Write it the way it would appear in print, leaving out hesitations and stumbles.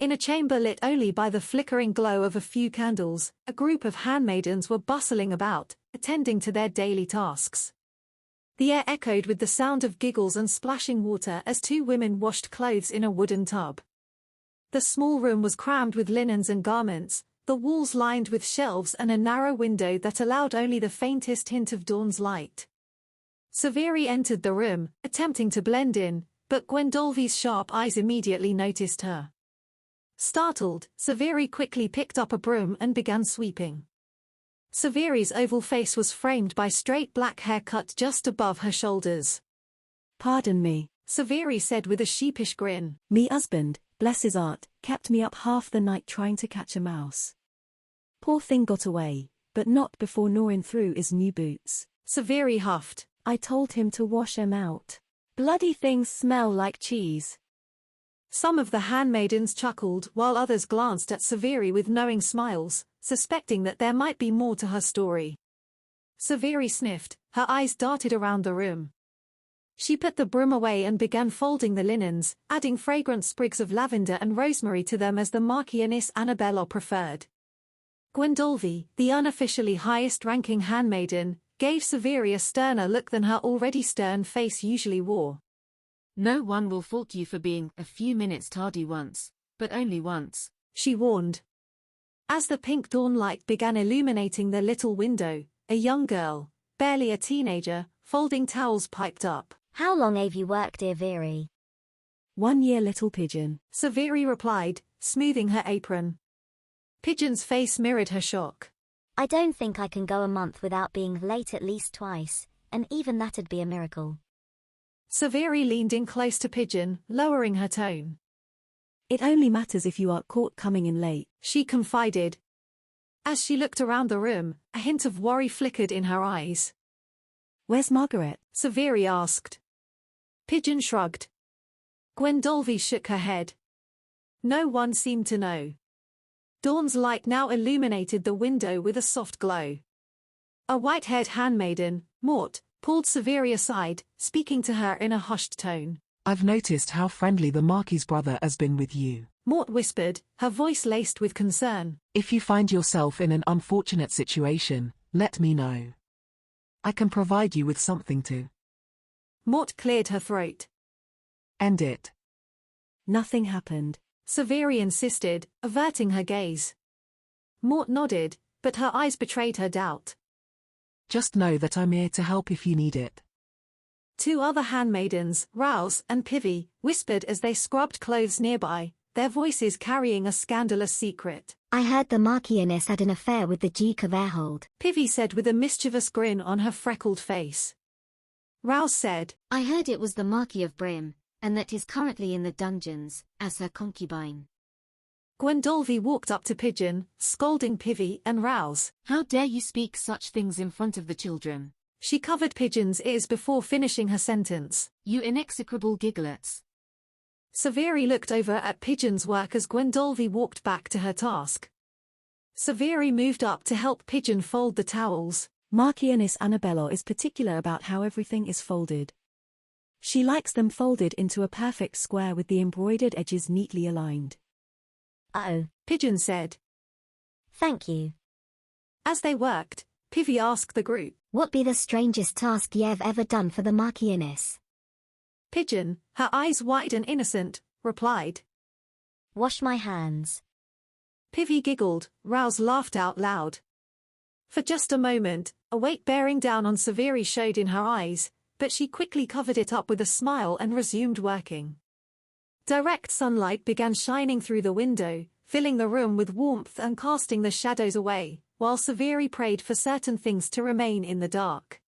In a chamber lit only by the flickering glow of a few candles, a group of handmaidens were bustling about, attending to their daily tasks. The air echoed with the sound of giggles and splashing water as two women washed clothes in a wooden tub. The small room was crammed with linens and garments, the walls lined with shelves and a narrow window that allowed only the faintest hint of dawn's light. Saviri entered the room, attempting to blend in, but Gwendolvy's sharp eyes immediately noticed her. Startled, Saviri quickly picked up a broom and began sweeping. Saviri's oval face was framed by straight black hair cut just above her shoulders. "Pardon me," Saviri said with a sheepish grin. "Me husband, bless his heart, kept me up half the night trying to catch a mouse. Poor thing got away, but not before gnawing through his new boots." Saviri huffed. "I told him to wash 'em out. Bloody things smell like cheese." Some of the handmaidens chuckled while others glanced at Saviri with knowing smiles, suspecting that there might be more to her story. Saviri sniffed, her eyes darted around the room. She put the broom away and began folding the linens, adding fragrant sprigs of lavender and rosemary to them as the Marchioness Annabella preferred. Gwendolvy, the unofficially highest-ranking handmaiden, gave Saviri a sterner look than her already stern face usually wore. "No one will fault you for being a few minutes tardy once, but only once," she warned. As the pink dawn light began illuminating the little window, a young girl, barely a teenager, folding towels piped up. "How long have you worked, dear Viri?" 1 year, little pigeon," Saviri replied, smoothing her apron. Pigeon's face mirrored her shock. "I don't think I can go a month without being late at least twice, and even that'd be a miracle." Saviri leaned in close to Pigeon, lowering her tone. "It only matters if you are caught coming in late," she confided. As she looked around the room, a hint of worry flickered in her eyes. "Where's Margaret?" Saviri asked. Pigeon shrugged. Gwendolvy shook her head. No one seemed to know. Dawn's light now illuminated the window with a soft glow. A white-haired handmaiden, Mort, pulled Saviri aside, speaking to her in a hushed tone. "I've noticed how friendly the Marquis's brother has been with you. Mort whispered, her voice laced with concern. If you find yourself in an unfortunate situation, let me know. I can provide you with something to Mort cleared her throat. end it." "Nothing happened," Saviri insisted, averting her gaze. Mort nodded, but her eyes betrayed her doubt. "Just know that I'm here to help if you need it." Two other handmaidens, Rouse and Pivy, whispered as they scrubbed clothes nearby, their voices carrying a scandalous secret. "I heard the Marchioness had an affair with the Duke of Airhold." Pivy said with a mischievous grin on her freckled face. Rouse said, "I heard it was the Marquis of Brim, and that he's currently in the dungeons, as her concubine." Gwendolvy walked up to Pigeon, scolding Pivy and Rouse. "How dare you speak such things in front of the children?" She covered Pigeon's ears before finishing her sentence. "You inexecrable gigglets." Saviri looked over at Pigeon's work as Gwendolvy walked back to her task. Saviri moved up to help Pigeon fold the towels. "Marchioness Annabella is particular about how everything is folded. She likes them folded into a perfect square with the embroidered edges neatly aligned." "Oh, Pigeon said. thank you. As they worked, Pivy asked the group. What be the strangest task ye have ever done for the Marchioness?" Pigeon, her eyes wide and innocent, replied. "Wash my hands." Pivy giggled, Rouse laughed out loud. For just a moment, a weight bearing down on Saviri showed in her eyes, but she quickly covered it up with a smile and resumed working. Direct sunlight began shining through the window, filling the room with warmth and casting the shadows away, while Saviri prayed for certain things to remain in the dark.